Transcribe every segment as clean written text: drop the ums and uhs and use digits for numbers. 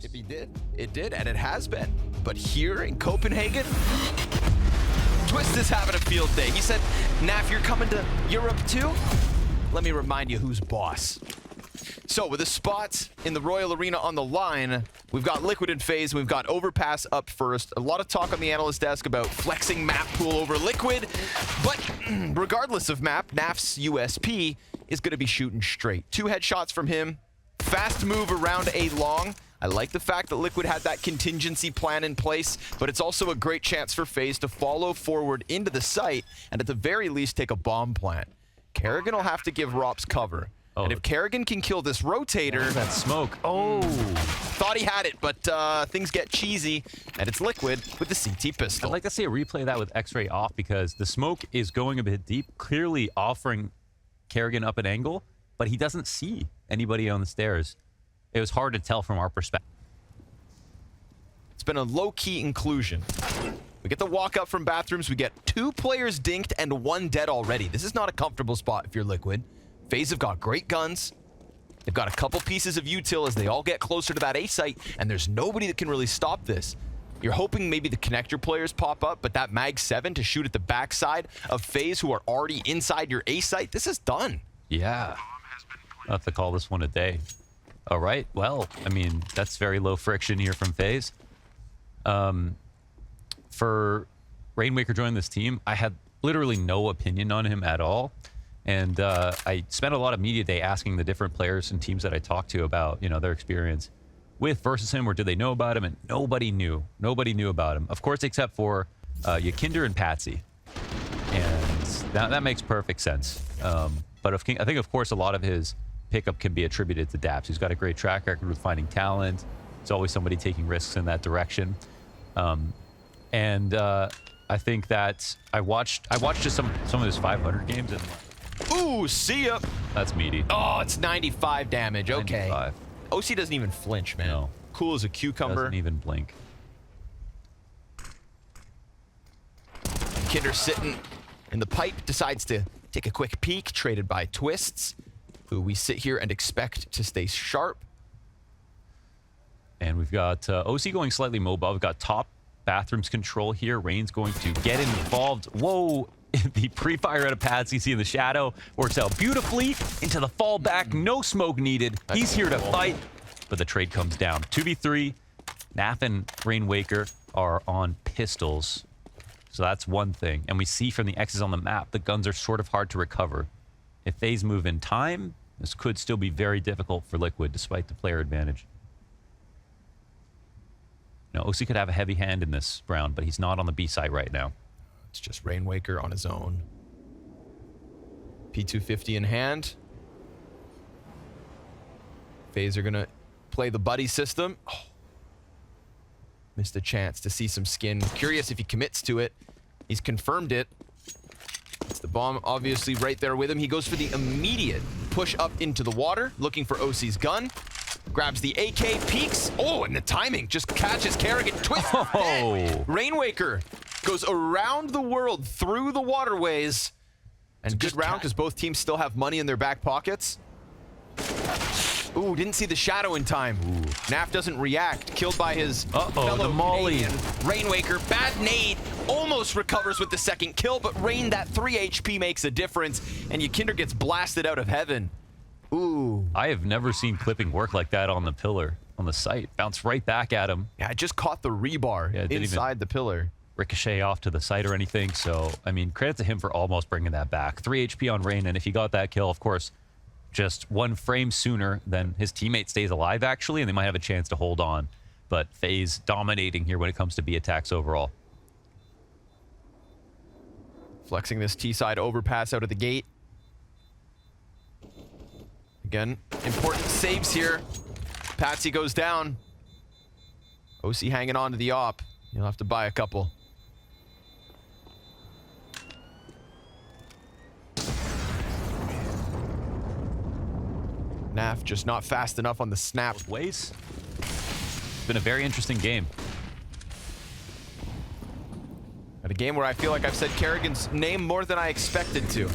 playoffs. It did, and it has been. But here in Copenhagen, Twist is having a field day. He said, Naf, you're coming to Europe too? Let me remind you who's boss. So with a spot in the Royal Arena on the line, we've got Liquid and FaZe, we've got Overpass up first. A lot of talk on the analyst desk about flexing map pool over Liquid, but regardless of map, Naf's USP is going to be shooting straight. 2 headshots from him, fast move around A long. I like the fact that Liquid had that contingency plan in place, but it's also a great chance for FaZe to follow forward into the site and at the very least take a bomb plant. Kerrigan will have to give Rops cover. Oh. And if Kerrigan can kill this rotator... That smoke. Oh. Thought he had it, but things get cheesy, and it's Liquid with the CT pistol. I'd like to see a replay of that with X-ray off because the smoke is going a bit deep, clearly offering Kerrigan up an angle, but he doesn't see anybody on the stairs. It was hard to tell from our perspective. It's been a low-key inclusion. We get the walk up from bathrooms. We get 2 players dinked and 1 dead already. This is not a comfortable spot if you're Liquid. FaZe have got great guns. They've got a couple pieces of util as they all get closer to that A site, and there's nobody that can really stop this. You're hoping maybe the connector players pop up, but that Mag 7 to shoot at the backside of FaZe who are already inside your A site, this is done. Yeah. I'll have to call this one a day. All right. Well, I mean, that's very low friction here from FaZe. For Rainmaker joining this team, I had literally no opinion on him at all. And I spent a lot of media day asking the different players and teams that I talked to about, you know, their experience with versus him, or did they know about him? And nobody knew. Nobody knew about him. Of course, except for Yakinder and Patsy. And that makes perfect sense. But I think, of course, a lot of his pickup can be attributed to Daps. He's got a great track record with finding talent. There's always somebody taking risks in that direction. I think that I watched just some of his 500 games and Ooh, see ya. That's meaty. Oh, it's 95 damage. Okay. 95. OC doesn't even flinch, man. No. Cool as a cucumber. Doesn't even blink. Kinder sitting in the pipe, decides to take a quick peek, traded by Twists, who we sit here and expect to stay sharp. And we've got OC going slightly mobile. We've got top bathrooms control here. Rain's going to get involved. Whoa. The pre-fire out of Patsy, see in the shadow, works out beautifully into the fallback. No smoke needed. He's here to fight, but the trade comes down. 2v3. Naf and Rainwaker are on pistols. So that's one thing. And we see from the X's on the map, the guns are sort of hard to recover. If FaZe move in time, this could still be very difficult for Liquid, despite the player advantage. Now, OC could have a heavy hand in this round, but he's not on the B side right now. It's just Rainwaker on his own. P250 in hand. FaZe are going to play the buddy system. Oh. Missed a chance to see some skin. Curious if he commits to it. He's confirmed it. It's the bomb obviously right there with him. He goes for the immediate push up into the water, looking for OC's gun. Grabs the AK, peeks. Oh, and the timing just catches Kerrigan. Twist. Oh. Rainwaker goes around the world through the waterways. And good round because both teams still have money in their back pockets. Ooh, didn't see the shadow in time. Ooh. Naf doesn't react. Killed by his fellow the molly. Canadian. Rainwaker, bad nade. Almost recovers with the second kill, but Rain, that 3 HP makes a difference. And Yakinder gets blasted out of heaven. Ooh. I have never seen clipping work like that on the pillar, on the site. Bounce right back at him. Yeah, I just caught the rebar inside the pillar. Ricochet off to the side or anything. So, I mean, credit to him for almost bringing that back. 3 HP on Rain, and if he got that kill, of course, just 1 frame sooner than his teammate stays alive, actually, and they might have a chance to hold on. But FaZe dominating here when it comes to B attacks overall. Flexing this T-side overpass out of the gate. Again, important saves here. Patsy goes down. OC hanging on to the op. You'll have to buy a couple. Naf just not fast enough on the snap. Ways. It's been a very interesting game. At a game where I feel like I've said Kerrigan's name more than I expected to.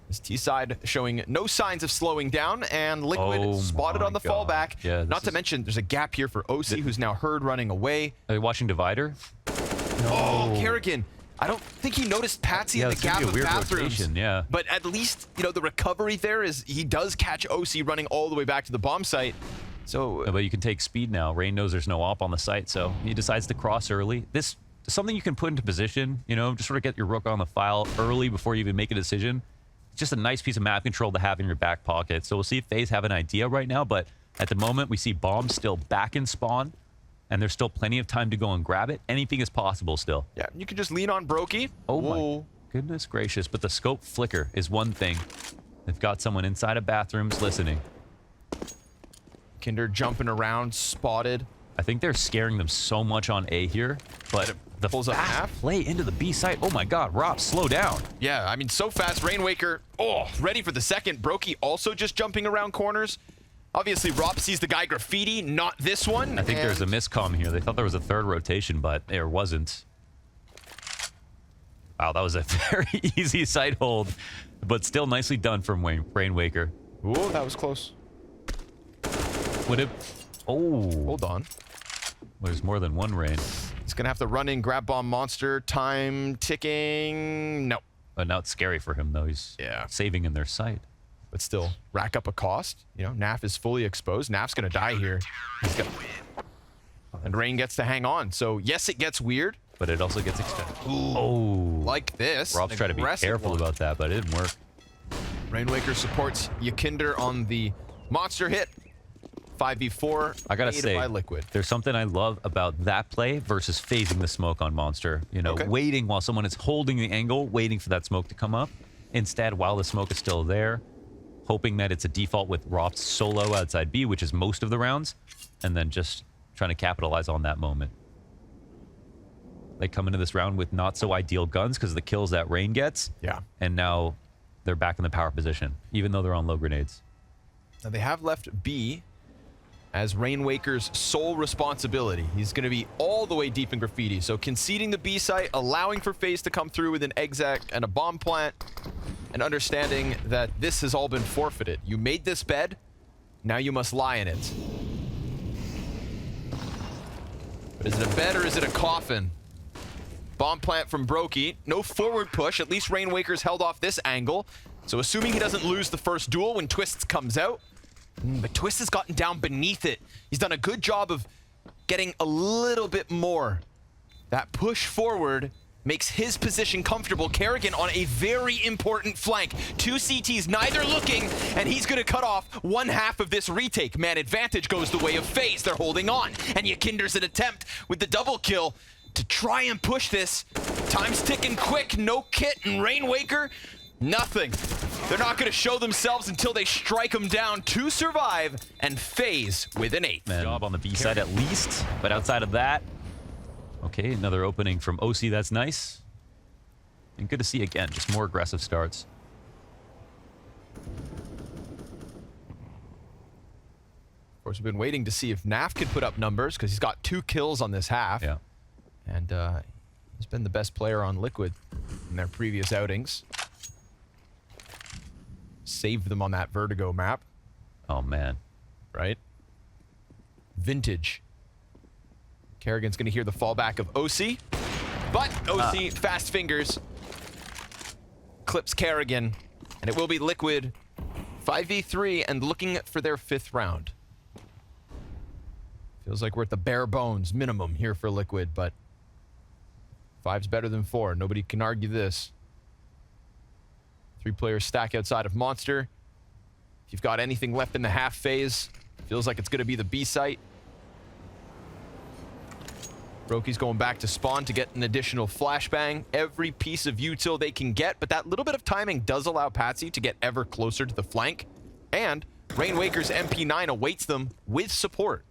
This T-side showing no signs of slowing down, and Liquid Oh spotted my on the God. fallback. Yeah, Not to mention, there's a gap here for OC, who's now heard running away. Are you watching Divider? Oh, Kerrigan. I don't think he noticed Patsy in the it's gonna gap be a of weird bathrooms. rotation, yeah. But at least, you know, the recovery there is he does catch OC running all the way back to the bomb site. So But you can take speed now. Rain knows there's no op on the site, so he decides to cross early. This is something you can put into position, you know, just sort of get your rook on the file early before you even make a decision. It's just a nice piece of map control to have in your back pocket. So we'll see if FaZe have an idea right now, but at the moment we see bombs still back in spawn, and there's still plenty of time to go and grab it. Anything is possible still. yeah, you can just lean on Brokey. Oh Whoa. my goodness gracious, but the scope flicker is one thing. They've got someone inside of bathrooms listening. Kinder jumping around, spotted. I think they're scaring them so much on A here, but the pulls up fast half. play into the B site. Oh my God, Rob, slow down. Yeah, I mean, so fast. Rainwaker, ready for the second. Brokey also just jumping around corners. Obviously, Rob sees the guy graffiti, not this one. I think there's a miscomm here. They thought there was a third rotation, but there wasn't. Wow, that was a very easy site hold, but still nicely done from Rainwaker. Ooh, that was close. Would it? Oh, Hold on. there's more than one Rain. He's going to have to run in, grab bomb monster. Time ticking. No. But now it's scary for him, though. He's saving in their sight. But still, rack up a cost. You know, Naf is fully exposed. Naf's going to die here. And Rain gets to hang on. So, yes, it gets weird. But it also gets extended. Ooh. Oh. Like this. Rob's trying to be careful about that, but it didn't work. Rainwaker supports Yakinder on the monster hit. 5v4. I gotta aided say, by Liquid. there's something I love about that play versus phasing the smoke on Monster. You know, waiting while someone is holding the angle, waiting for that smoke to come up. Instead, while the smoke is still there, hoping that it's a default with Ropt solo outside B, which is most of the rounds, and then just trying to capitalize on that moment. They come into this round with not so ideal guns because of the kills that Rain gets. Yeah. And now they're back in the power position, even though they're on low grenades. Now they have left B as Rainwaker's sole responsibility. He's going to be all the way deep in graffiti. So conceding the B site, allowing for FaZe to come through with an exec and a bomb plant, and understanding that this has all been forfeited. You made this bed, now you must lie in it. But is it a bed or is it a coffin? Bomb plant from Brokey. No forward push. At least Rainwaker's held off this angle. So assuming he doesn't lose the first duel when Twists comes out. But Twist has gotten down beneath it. He's done a good job of getting a little bit more. That push forward makes his position comfortable. Kerrigan on a very important flank. Two CTs, neither looking, and he's going to cut off one half of this retake. Man advantage goes the way of FaZe. They're holding on. And Yakinder's an attempt with the double kill to try and push this. Time's ticking quick. No kit, and Rainwaker, nothing. They're not going to show themselves until they strike them down to survive, and FaZe with an 8th. Job on the B side at least, but outside of that, okay, another opening from OC, that's nice. And good to see again, just more aggressive starts. Of course, we've been waiting to see if Naf can put up numbers because he's got 2 kills on this half. Yeah. And he's been the best player on Liquid in their previous outings. Saved them on that Vertigo map, Oh, man. right? Vintage. Kerrigan's going to hear the fallback of OC, but OC, fast fingers, clips Kerrigan, and it will be Liquid 5v3 and looking for their 5th round. Feels like we're at the bare bones minimum here for Liquid, but 5's better than 4. Nobody can argue this. 3 players stack outside of Monster. If you've got anything left in the half phase, feels like it's going to be the B site. Brokey's going back to spawn to get an additional flashbang. Every piece of util they can get, but that little bit of timing does allow Patsy to get ever closer to the flank. And Rainwaker's MP9 awaits them with support.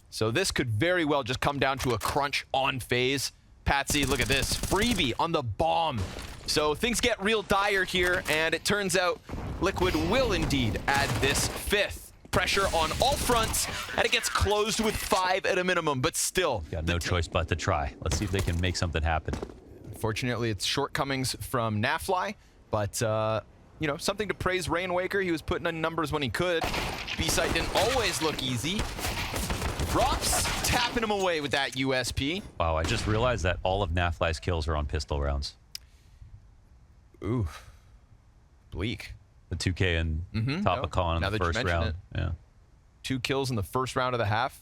So this could very well just come down to a crunch on FaZe. Patsy, look at this. Freebie on the bomb. So things get real dire here, and it turns out Liquid will indeed add this 5th. Pressure on all fronts, and it gets closed with 5 at a minimum, but still. Got no choice but to try. Let's see if they can make something happen. Unfortunately, it's shortcomings from Nafly, but you know, something to praise Rainwaker. He was putting in numbers when he could. B-side didn't always look easy. Rops tapping him away with that USP. Wow, I just realized that all of Nafly's kills are on pistol rounds. Ooh, bleak. The 2K and Top of Con in the first round. Yeah. 2 kills in the first round of the half.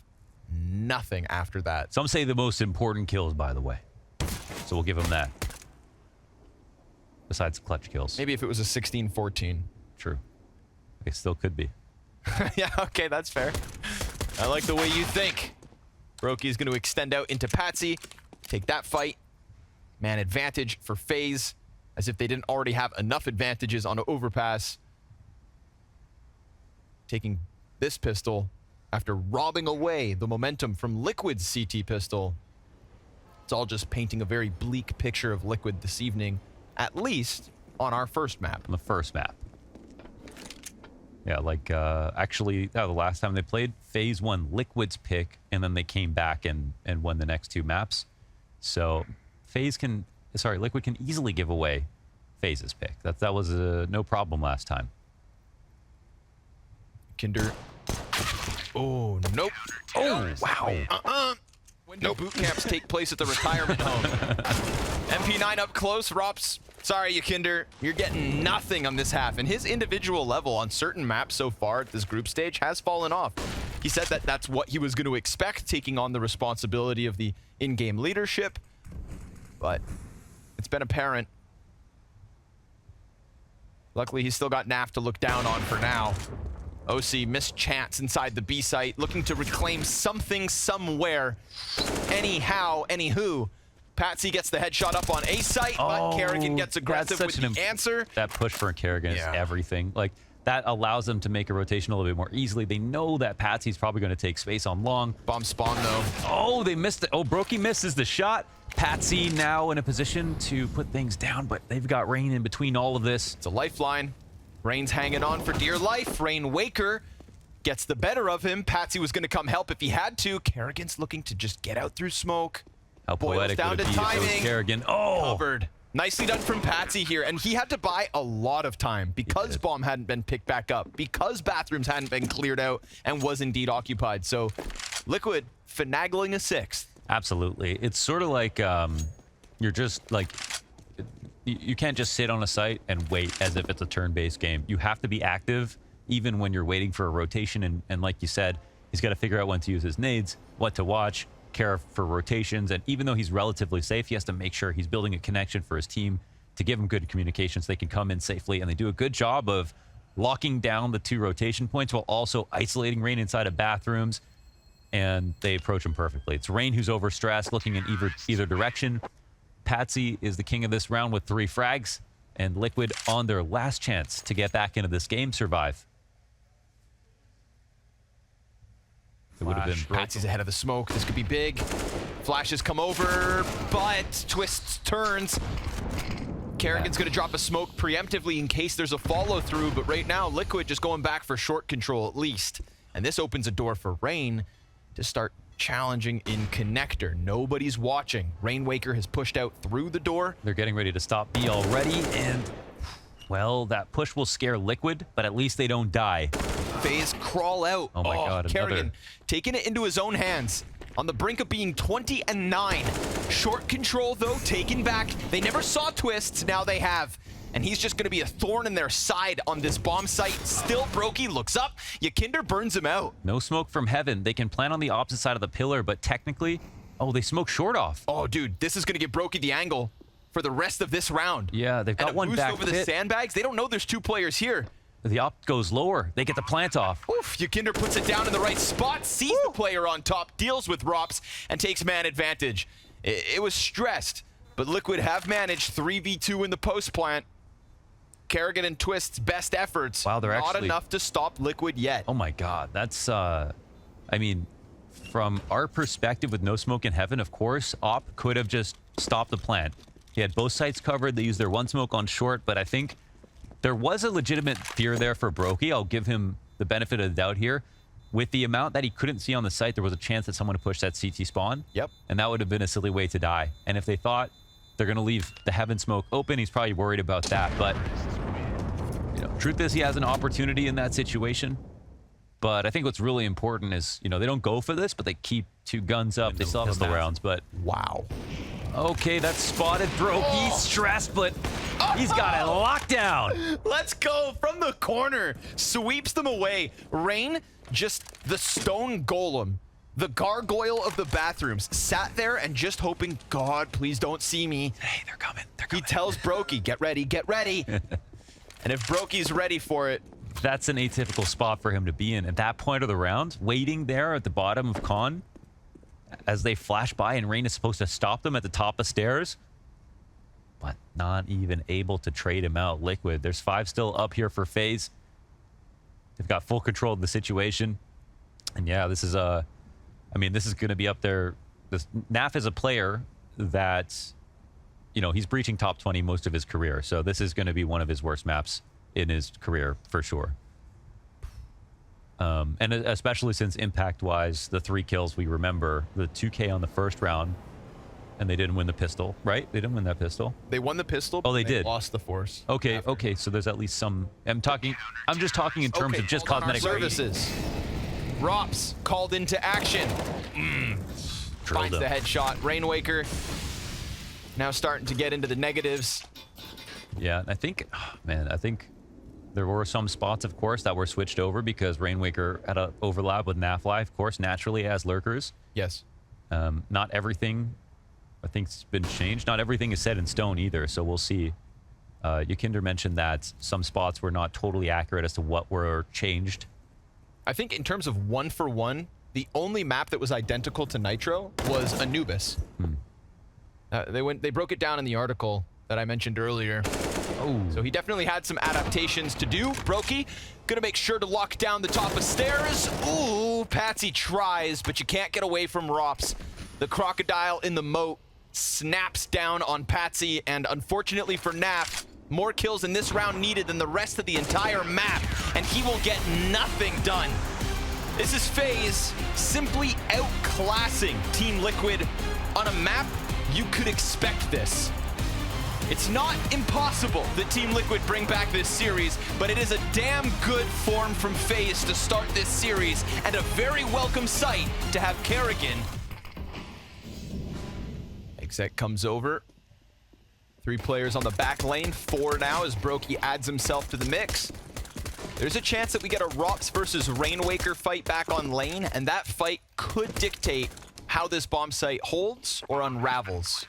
Nothing after that. Some say the most important kills, by the way. So we'll give him that. Besides clutch kills. Maybe if it was a 16-14. True. It still could be. Yeah, okay, that's fair. I like the way you think. Brokey's going to extend out into Patsy. Take that fight. Man advantage for FaZe. As if they didn't already have enough advantages on an overpass. Taking this pistol after robbing away the momentum from Liquid's CT pistol. It's all just painting a very bleak picture of Liquid this evening, at least on our first map. On the first map. Yeah, like, actually, the last time they played, FaZe won Liquid's pick, and then they came back and won the next 2 maps. So, Liquid can easily give away FaZe's pick. That was no problem last time. Kinder. Oh, nope. Oh, wow. When do boot camps take place at the retirement home? MP9 up close. Rops, sorry, Yakinder. You're getting nothing on this half. And his individual level on certain maps so far at this group stage has fallen off. He said that that's what he was going to expect, taking on the responsibility of the in-game leadership. But it's been apparent. Luckily, he's still got NAF to look down on for now. OC missed chance inside the B site, looking to reclaim something somewhere. Anyhow, anywho. Patsy gets the headshot up on A site, but Kerrigan gets aggressive with the answer. That push for Kerrigan is everything. Like, that allows them to make a rotation a little bit more easily. They know that Patsy's probably going to take space on long. Bomb spawn, though. Oh, they missed it. Oh, Brokey misses the shot. Patsy now in a position to put things down, but they've got Rain in between all of this. It's a lifeline. Rain's hanging on for dear life. Rainwaker gets the better of him. Patsy was going to come help if he had to. Kerrigan's looking to just get out through smoke. How poetic down would it to be if it was timing. Kerrigan. Oh! Covered. Nicely done from Patsy here. And he had to buy a lot of time because bomb hadn't been picked back up, because bathrooms hadn't been cleared out and was indeed occupied. So Liquid finagling a 6th. Absolutely. It's sort of like you're just like, you can't just sit on a site and wait as if it's a turn-based game. You have to be active even when you're waiting for a rotation. And like you said, he's got to figure out when to use his nades, what to watch, care for rotations. And even though he's relatively safe, he has to make sure he's building a connection for his team to give them good communication so they can come in safely. And they do a good job of locking down the 2 rotation points while also isolating Rain inside of bathrooms. And they approach him perfectly. It's Rain who's overstressed, looking in either direction. Patsy is the king of this round with 3 frags, and Liquid on their last chance to get back into this game, survive. It would have been Patsy's ahead of the smoke. This could be big. Flashes come over, but twists, turns. Kerrigan's going to drop a smoke preemptively in case there's a follow-through, but right now, Liquid just going back for short control at least. And this opens a door for Rain to start challenging in connector. Nobody's watching. Rainwaker has pushed out through the door. They're getting ready to stop B already, and, well, that push will scare Liquid, but at least they don't die. FaZe crawl out. Oh my God, Kerrigan taking it into his own hands. On the brink of being 20-9. Short control, though, taken back. They never saw twists, now they have. And he's just going to be a thorn in their side on this bomb site. Still, Brokey looks up. Yakinder burns him out. No smoke from heaven. They can plant on the opposite side of the pillar, but technically, oh, they smoke short off. Oh, dude, this is going to give Brokey the angle for the rest of this round. Yeah, they've got one back over the sandbags. They don't know there's 2 players here. The op goes lower. They get the plant off. Oof, Yakinder puts it down in the right spot, sees the player on top, deals with Rops, and takes man advantage. It was stressed, but Liquid have managed 3v2 in the post plant. Kerrigan and Twist's best efforts. Wow, they're not actually enough to stop Liquid yet. Oh my God, that's I mean, from our perspective with no smoke in heaven, of course, op could have just stopped the plant. He had both sites covered. They used their 1 smoke on short, but I think there was a legitimate fear there for Brokey. I'll give him the benefit of the doubt here. With the amount that he couldn't see on the site, there was a chance that someone would push that CT spawn. Yep. And that would have been a silly way to die. And if they thought they're going to leave the heaven smoke open, he's probably worried about that. But Truth is, he has an opportunity in that situation. But I think what's really important is, you know, they don't go for this, but they keep 2 guns up. They still have pistol rounds, but... Wow. Okay, that's spotted. Brokey stressed, but he's got it locked down. Let's go from the corner. Sweeps them away. Rain, just the stone golem, the gargoyle of the bathrooms, sat there and just hoping, God, please don't see me. Hey, they're coming. They're He coming. tells Brokey, get ready, get ready. And if Brokey's ready for it, That's an atypical spot for him to be in. At that point of the round, waiting there at the bottom of Con, as they flash by and Rain is supposed to stop them at the top of stairs, but not even able to trade him out. Liquid, there's 5 still up here for FaZe. They've got full control of the situation. And yeah, this is I mean, this is going to be up there. Naf is a player that, you know, he's breaching top 20 most of his career. So this is going to be one of his worst maps in his career, for sure. And especially since impact-wise, the 3 kills, we remember the 2K on the first round, and they didn't win the pistol, right? They didn't win that pistol. they won the pistol. Oh, but they did. Lost the force. Okay, okay, so there's at least some... I'm just talking in terms of just cosmetic services. Rops called into action. Drilled Finds the him. headshot. Rainwaker now starting to get into the negatives. Yeah, I think, man, I think there were some spots, of course, that were switched over because Rainwaker had an overlap with Nafly, of course, naturally as lurkers. Yes. Not everything, I think, has been changed. Not everything is set in stone either, so we'll see. Yakinder mentioned that some spots were not totally accurate as to what were changed. I think in terms of 1-for-1, the only map that was identical to Nitro was Anubis. They broke it down in the article that I mentioned earlier. Oh, So he definitely had some adaptations to do. Brokey, gonna make sure to lock down the top of stairs. Ooh, Patsy tries, but you can't get away from Rops. The crocodile in the moat snaps down on Patsy, and unfortunately for Naf, more kills in this round needed than the rest of the entire map, and he will get nothing done. This is FaZe simply outclassing Team Liquid on a map you could expect this. It's not impossible that Team Liquid bring back this series, but it is a damn good form from FaZe to start this series, and a very welcome sight to have Kerrigan. Exec comes over. 3 players on the back lane, 4 now as Brokey adds himself to the mix. There's a chance that we get a Rops versus Rainwaker fight back on lane, and that fight could dictate how this bomb site holds or unravels.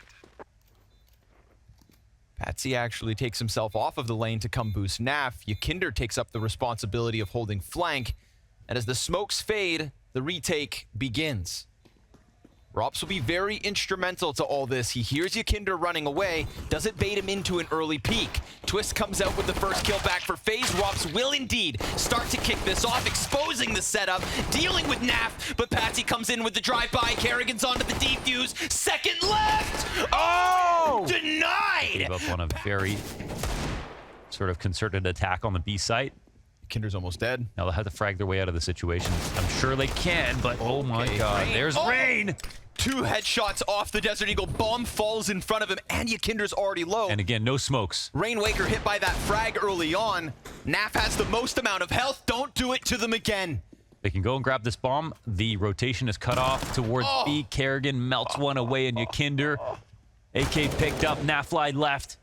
Patsy actually takes himself off of the lane to come boost Naf. Yakinder takes up the responsibility of holding flank. And as the smokes fade, the retake begins. Rops will be very instrumental to all this. He hears Yakinder running away. Does it bait him into an early peek? Twist comes out with the first kill back for FaZe. Rops will indeed start to kick this off, exposing the setup, dealing with Naf, but Patsy comes in with the drive-by. Kerrigan's onto the defuse. Second left! Oh! Denied! gave up on a very sort of concerted attack on the B site. Kinder's almost dead. Now they'll have to frag their way out of the situation. I'm sure they can, but oh my god, Rain. there's Rain! 2 headshots off the Desert Eagle. Bomb falls in front of him, and Yakinder's already low. And again, no smokes. Rainwaker hit by that frag early on. Naf has the most amount of health. Don't do it to them again. They can go and grab this bomb. The rotation is cut off towards B. Kerrigan melts one away, and Yakinder. AK picked up, Nafly left.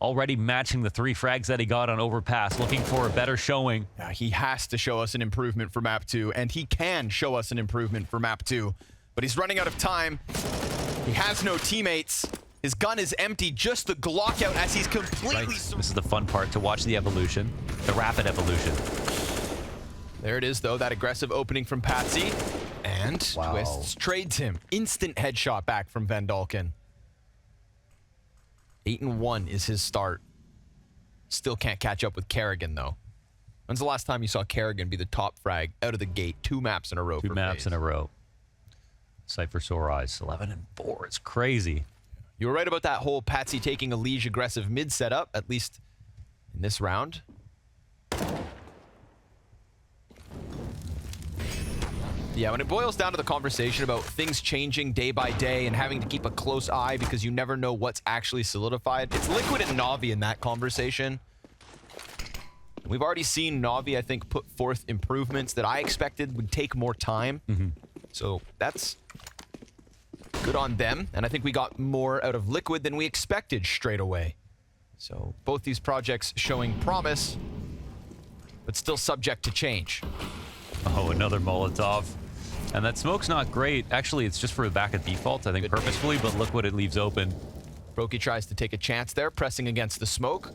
Already matching the 3 frags that he got on overpass, looking for a better showing. Yeah, he has to show us an improvement for map 2, and he can show us an improvement for map 2. But he's running out of time. He has no teammates. His gun is empty, just the Glock out as he's completely... This is the fun part, to watch the evolution, the rapid evolution. There it is, though, that aggressive opening from Patsy. And Twists trades him. Instant headshot back from Vandalken. 8-1 is his start. Still can't catch up with Kerrigan, though. When's the last time you saw Kerrigan be the top frag out of the gate? 2 maps in a row. 2 maps in a row. Cypher sore eyes, 11-4. It's crazy. You were right about that whole Patsy taking a Liege aggressive mid setup, at least in this round. Yeah, when it boils down to the conversation about things changing day by day and having to keep a close eye because you never know what's actually solidified, it's Liquid and Na'Vi in that conversation. We've already seen Na'Vi, I think, put forth improvements that I expected would take more time. So that's good on them. And I think we got more out of Liquid than we expected straight away. So both these projects showing promise, but still subject to change. Oh, another Molotov. And that smoke's not great. Actually, it's just for the back at default, I think, purposefully, but look what it leaves open. Brokey tries to take a chance there, pressing against the smoke.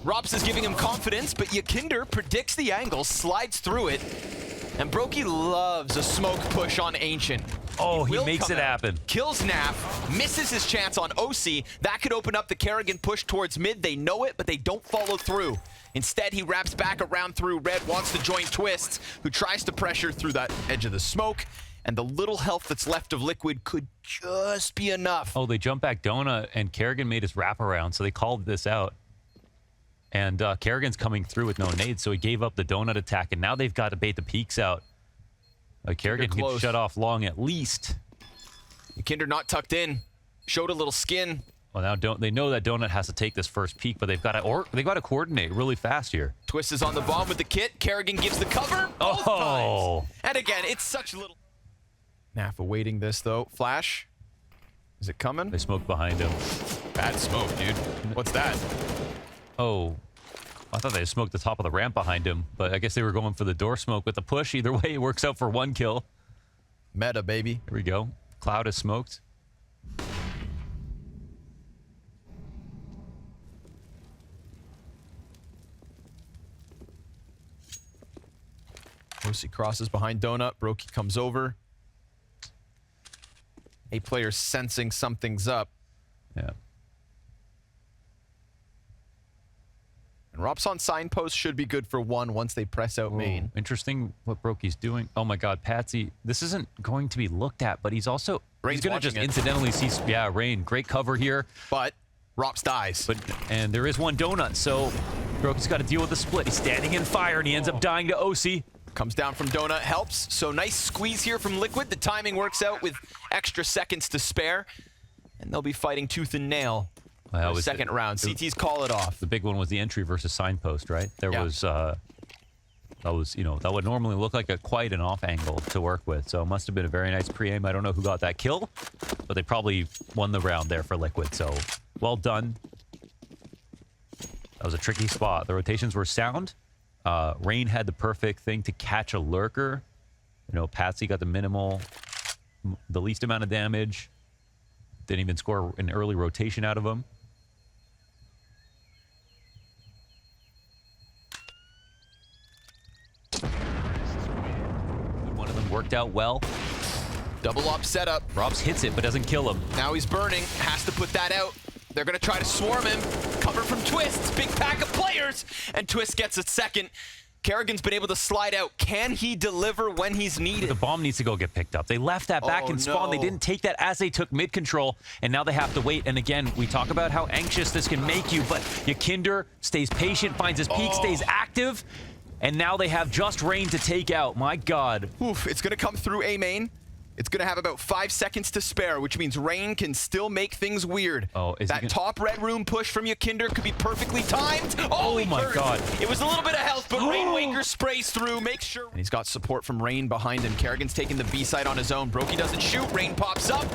Rops is giving him confidence, but Yakinder predicts the angle, slides through it, and Brokey loves a smoke push on Ancient. Oh, he makes it happen. Kills Naf, misses his chance on OC. That could open up the Kerrigan push towards mid. They know it, but they don't follow through. Instead, he wraps back around through Red, wants to join Twist, who tries to pressure through that edge of the smoke. And the little health that's left of Liquid could just be enough. Oh, they jump back Donut, and Kerrigan made his wraparound, so they called this out. And Kerrigan's coming through with no nades, so he gave up the Donut attack, and now they've got to bait the peaks out. Kerrigan can shut off long at least. Kinder not tucked in. Showed a little skin. Well, now they know that Donut has to take this first peak, but they've got to coordinate really fast here. Twist is on the bomb with the kit. Kerrigan gives the cover both times. And again, it's such little... Naf awaiting this, though. Flash. Is it coming? They smoke behind him. Bad smoke, dude. What's that? Oh, I thought they smoked the top of the ramp behind him, but I guess they were going for the door smoke with the push. Either way, it works out for 1 kill. Meta, baby. Here we go. Cloud is smoked. OC crosses behind Donut. Brokey comes over. A player sensing something's up. Yeah. And Rops on signpost should be good for 1 once they press out main. Interesting what Brokey's doing. Oh my God, Patsy. This isn't going to be looked at, but he's also he's going to just incidentally see. Yeah, Rain. Great cover here. But Rops dies. And there is 1 Donut, so Brokey's got to deal with the split. He's standing in fire, and he ends up dying to OC. Comes down from Donut, helps. So nice squeeze here from Liquid. The timing works out with extra seconds to spare. And they'll be fighting tooth and nail. Well, second round. CTs call it off. The big one was the entry versus signpost, right? There was, that was, you know, that would normally look like quite an off angle to work with. So it must have been a very nice pre-aim. I don't know who got that kill, but they probably won the round there for Liquid. So well done. That was a tricky spot. The rotations were sound. Rain had the perfect thing to catch a lurker. You know, Patsy got the least amount of damage. Didn't even score an early rotation out of him. One of them worked out well. Double up setup. Robs hits it, but doesn't kill him. Now he's burning. Has to put that out. They're going to try to swarm him. Cover from Twist. Big pack of players. And Twist gets a second. Kerrigan's been able to slide out. Can he deliver when he's needed? The bomb needs to go get picked up. They left that back in spawn. No. They didn't take that as they took mid control, and now they have to wait. And again, we talk about how anxious this can make you, but Yakinder stays patient, finds his peak, stays active, and now they have just Rain to take out. My God. Oof, it's going to come through A main. It's going to have about 5 seconds to spare, which means Rain can still make things weird. Oh, that top red room push from Yakinder could be perfectly timed. Oh my God. It was a little bit of health, but Rainwaker sprays through, makes sure. And he's got support from Rain behind him. Kerrigan's taking the B side on his own. Brokey doesn't shoot. Rain pops up,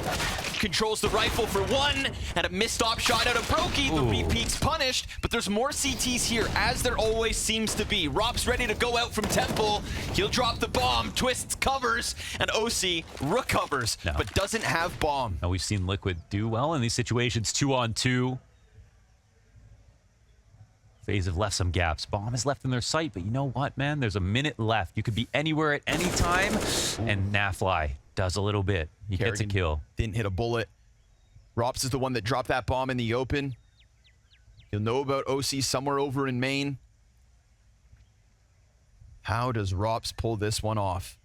controls the rifle for 1, and a missed op shot out of Brokey. The repeat's punished, but there's more CTs here, as there always seems to be. Rop's ready to go out from Temple. He'll drop the bomb. Twists covers, and OC recovers, but doesn't have bomb. Now we've seen Liquid do well in these situations, 2-on-2. FaZe have left some gaps. Bomb is left in their sight, but you know what, man? There's a minute left. You could be anywhere at any time, and Nafly does a little bit. He gets a kill. Didn't hit a bullet. Rops is the one that dropped that bomb in the open. He'll know about OC somewhere over in main. How does Rops pull this one off?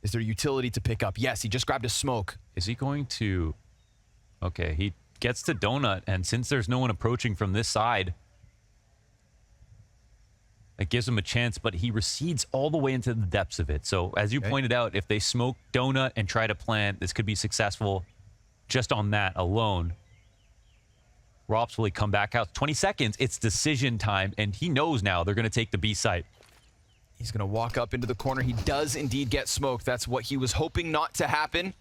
Is there utility to pick up? Yes, he just grabbed a smoke. Is he going to... Okay, he gets to Donut, and since there's no one approaching from this side, it gives him a chance, but he recedes all the way into the depths of it. So, as you pointed out, if they smoke Donut and try to plant, this could be successful just on that alone. Rops will come back out. 20 seconds. It's decision time, and he knows now they're going to take the B site. He's going to walk up into the corner. He does indeed get smoked. That's what he was hoping not to happen.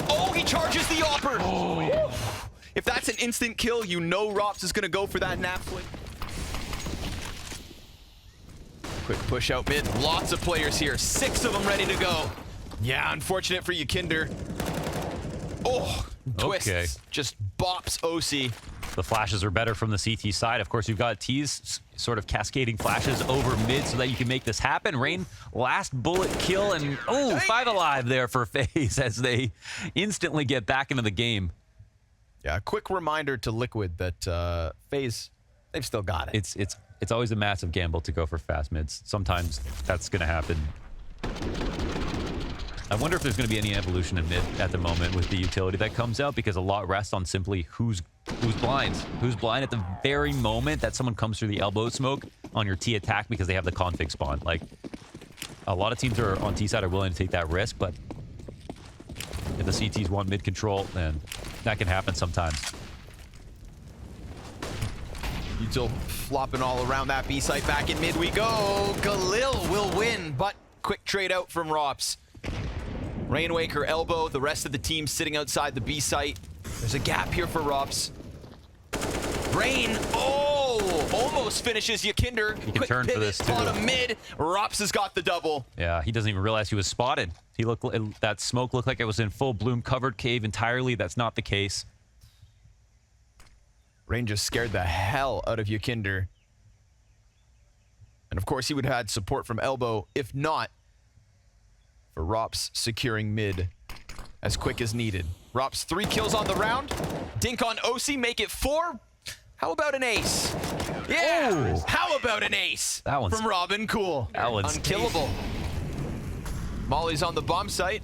Oh, he charges the Opper. Oh. If that's an instant kill, you know Rops is going to go for that nap flick. Quick push out mid. Lots of players here. 6 of them ready to go. Yeah, unfortunate for Yakinder. Oh, twists. Okay. Just bops OC. The flashes are better from the CT side. Of course, you've got T's sort of cascading flashes over mid so that you can make this happen. Rain, last bullet kill, and oh, 5 alive there for FaZe as they instantly get back into the game. Yeah, a quick reminder to Liquid that FaZe, they've still got it. It's always a massive gamble to go for fast mids. Sometimes that's going to happen. I wonder if there's going to be any evolution in mid at the moment with the utility that comes out, because a lot rests on simply who's blind. Who's blind at the very moment that someone comes through the elbow smoke on your T attack because they have the config spawn. Like, a lot of teams are on T side are willing to take that risk, but if the CTs want mid control, then that can happen sometimes. Util flopping all around that B site. Back in mid we go. Galil will win, but quick trade out from Rops. Rainwaker elbow, the rest of the team sitting outside the B site. There's a gap here for Rops. Rain, oh, almost finishes Yakinder. He can turn for this too. Bottom mid, Rops has got the double. Yeah, he doesn't even realize he was spotted. He looked, that smoke looked like it was in full bloom covered cave entirely. That's not the case. Rain just scared the hell out of Yakinder. And of course he would have had support from elbow, if not for Rops securing mid as quick as needed. Rops 3 kills on the round. Dink on OC, make it 4. How about an ace? Yeah! Oh. How about an ace? That one's, from Robin Cool. That one's unkillable. Molly's on the bomb site.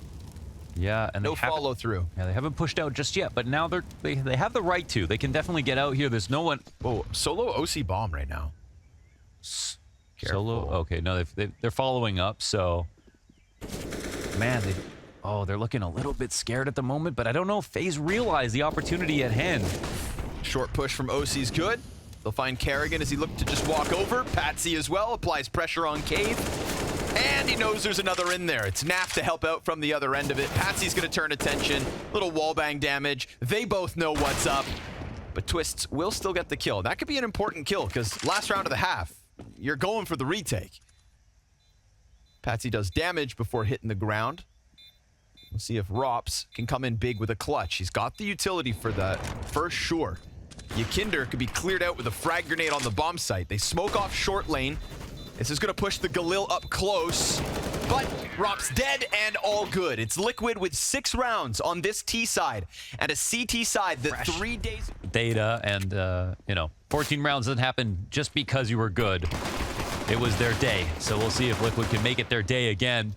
Yeah, and no follow through. Yeah, they haven't pushed out just yet, but now they have the right to. They can definitely get out here. There's no one. Oh, solo OC bomb right now. Solo. Okay, no, they're following up. So, man, they're looking a little bit scared at the moment. But I don't know if FaZe realize the opportunity at hand. Short push from OC's good. They'll find Kerrigan as he looked to just walk over. Patsy as well applies pressure on Cave. And he knows there's another in there. It's Naf to help out from the other end of it. Patsy's going to turn attention. Little wallbang damage. They both know what's up. But Twists will still get the kill. That could be an important kill because last round of the half, you're going for the retake. Patsy does damage before hitting the ground. We'll see if Rops can come in big with a clutch. He's got the utility for that for sure. Yakinder could be cleared out with a frag grenade on the bomb site. They smoke off short lane. This is going to push the Galil up close, but Rops dead and all good. It's Liquid with 6 rounds on this T side and a CT side that 3 days... Data and, 14 rounds doesn't happen just because you were good. It was their day, so we'll see if Liquid can make it their day again.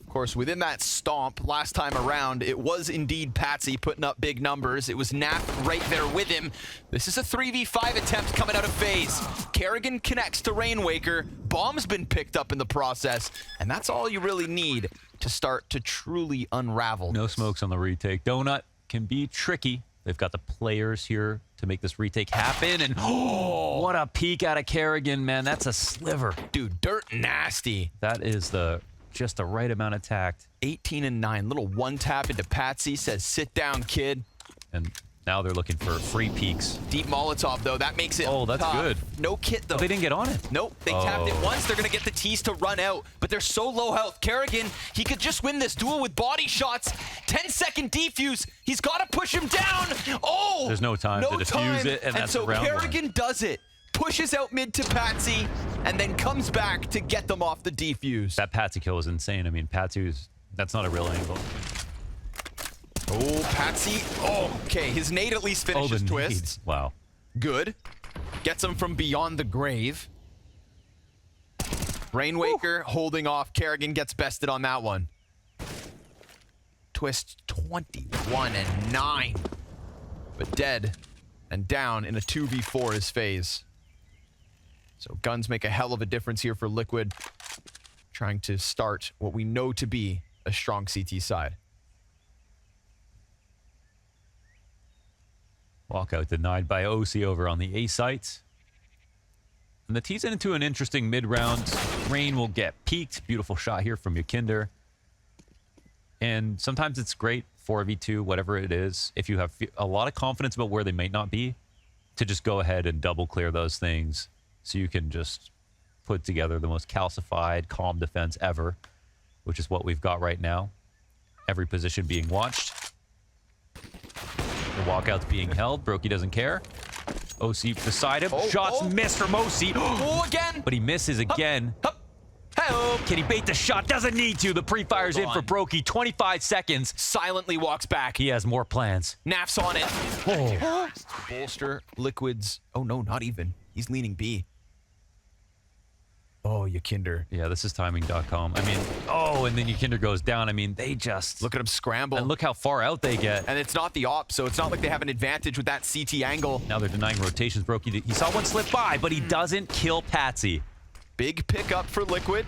Of course, within that stomp, last time around, it was indeed Patsy putting up big numbers. It was Nap right there with him. This is a 3v5 attempt coming out of FaZe. Kerrigan connects to Rainwaker. Bomb's been picked up in the process, and that's all you really need to start to truly unravel. No smokes on the retake. Donut can be tricky. They've got the players here to make this retake happen, and what a peek out of Kerrigan, man. That's a sliver. Dude, dirt nasty. That is just the right amount of tact. 18 and 9. Little one tap into Patsy. Says, sit down, kid. And now they're looking for free peeks. Deep Molotov, though. That makes it that's tough. good. No kit, though. But they didn't get on it. Nope. They tapped it once. They're going to get the T's to run out. But they're so low health. Kerrigan, he could just win this duel with body shots. 10-second defuse. He's got to push him down. Oh! There's no time to defuse it, and that's so round Kerrigan one. Does it. Pushes out mid to Patsy, and then comes back to get them off the defuse. That Patsy kill was insane. I mean, that's not a real angle. Oh, Patsy. Oh, okay. His nade at least finishes Twists. Wow. Good. Gets him from beyond the grave. Rainwaker holding off. Kerrigan gets bested on that one. Twist 21 and 9. But dead and down in a 2v4 is FaZe. So guns make a hell of a difference here for Liquid. Trying to start what we know to be a strong CT side. Walkout denied by OC over on the A site. And the T's into an interesting mid-round. Rain will get peaked. Beautiful shot here from Yakinder. And sometimes it's great, 4v2, whatever it is, if you have a lot of confidence about where they might not be, to just go ahead and double clear those things so you can just put together the most calcified, calm defense ever, which is what we've got right now. Every position being watched. The walkout's being held. Brokey doesn't care. OC beside him. Shots missed from OC. Oh, again. But he misses again. Hup. Hey-oh. Can he bait the shot? Doesn't need to. The pre-fire's in for Brokey. 25 seconds. Silently walks back. He has more plans. Naf's on it. Oh. Bolster, Liquids. Oh, no, not even. He's leaning B. Oh, Yakinder. Yeah, this is timing.com. I mean, oh, and then Yakinder goes down. I mean, they just... Look at him scramble. And look how far out they get. And it's not the op, so it's not like they have an advantage with that CT angle. Now they're denying rotations. Brokey, he saw one slip by, but he doesn't kill Patsy. Big pickup for Liquid.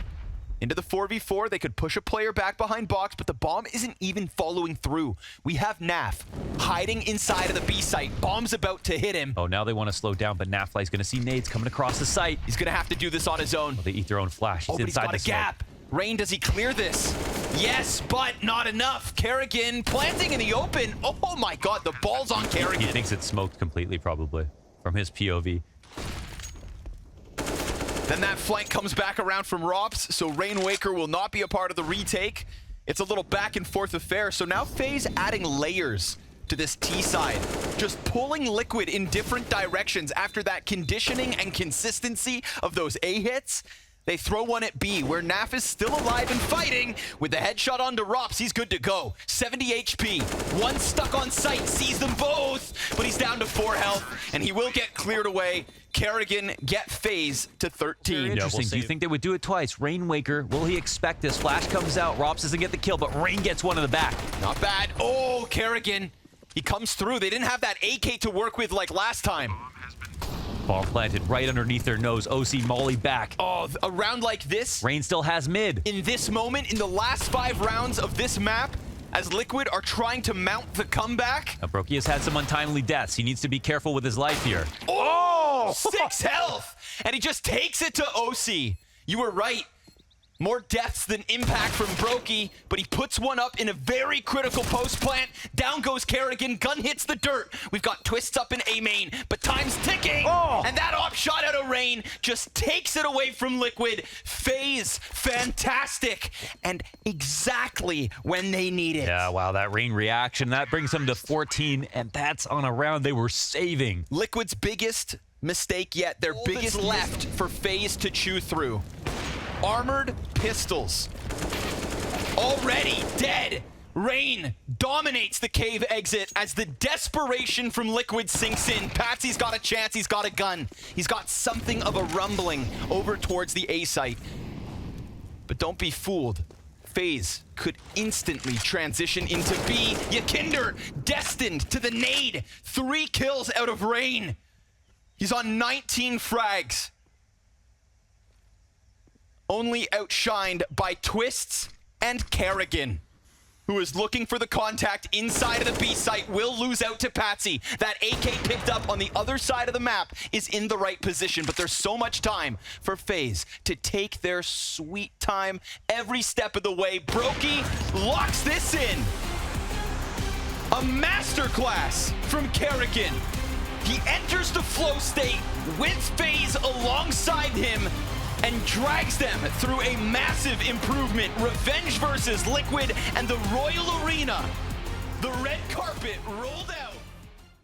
Into the 4v4, they could push a player back behind box, but the bomb isn't even following through. We have Naf hiding inside of the B site. Bomb's about to hit him. Oh, now they want to slow down, but Nafly's going to see nades coming across the site. He's going to have to do this on his own. Oh, they eat their own flash. He's but inside he's got a gap. Rain, does he clear this? Yes, but not enough. Kerrigan planting in the open. Oh my god, the ball's on Kerrigan. He thinks it's smoked completely, probably, from his POV. Then that flank comes back around from Rops, so Rainwaker will not be a part of the retake. It's a little back and forth affair, so now FaZe adding layers to this T side. Just pulling Liquid in different directions after that conditioning and consistency of those A hits. They throw one at B, where Naf is still alive and fighting. With the headshot onto Rops, he's good to go. 70 HP. One stuck on sight, sees them both, but he's down to 4 health, and he will get cleared away. Kerrigan get FaZe to 13. Interesting. Do you think they would do it twice? Rainwaker, will he expect this? Flash comes out. Rops doesn't get the kill, but Rain gets one in the back. Not bad. Oh, Kerrigan. He comes through. They didn't have that AK to work with like last time. Bomb planted right underneath their nose. OC Molly back. Oh, a round like this. Rain still has mid. In this moment, in the last 5 rounds of this map, as Liquid are trying to mount the comeback. Now, Brokey has had some untimely deaths. He needs to be careful with his life here. Oh! 6 health! And he just takes it to OC. You were right. More deaths than impact from Brokey, but he puts one up in a very critical post plant. Down goes Kerrigan, gun hits the dirt. We've got Twists up in A main, but time's ticking. And that op shot out of Rain just takes it away from Liquid. FaZe, fantastic, and exactly when they need it. Yeah, wow, that Rain reaction, that brings them to 14, and that's on a round they were saving. Liquid's biggest mistake yet, their biggest left for FaZe to chew through. Armored pistols. Already dead. Rain dominates the cave exit as the desperation from Liquid sinks in. Patsy's got a chance. He's got a gun. He's got something of a rumbling over towards the A site. But don't be fooled. FaZe could instantly transition into B. Yakinder destined to the nade. 3 kills out of Rain. He's on 19 frags. Only outshined by Twists and Kerrigan, who is looking for the contact inside of the B site, will lose out to Patsy. That AK picked up on the other side of the map is in the right position, but there's so much time for FaZe to take their sweet time every step of the way. Brokey locks this in. A masterclass from Kerrigan. He enters the flow state with FaZe alongside him and drags them through a massive improvement. Revenge versus Liquid and the Royal Arena. The red carpet rolled out.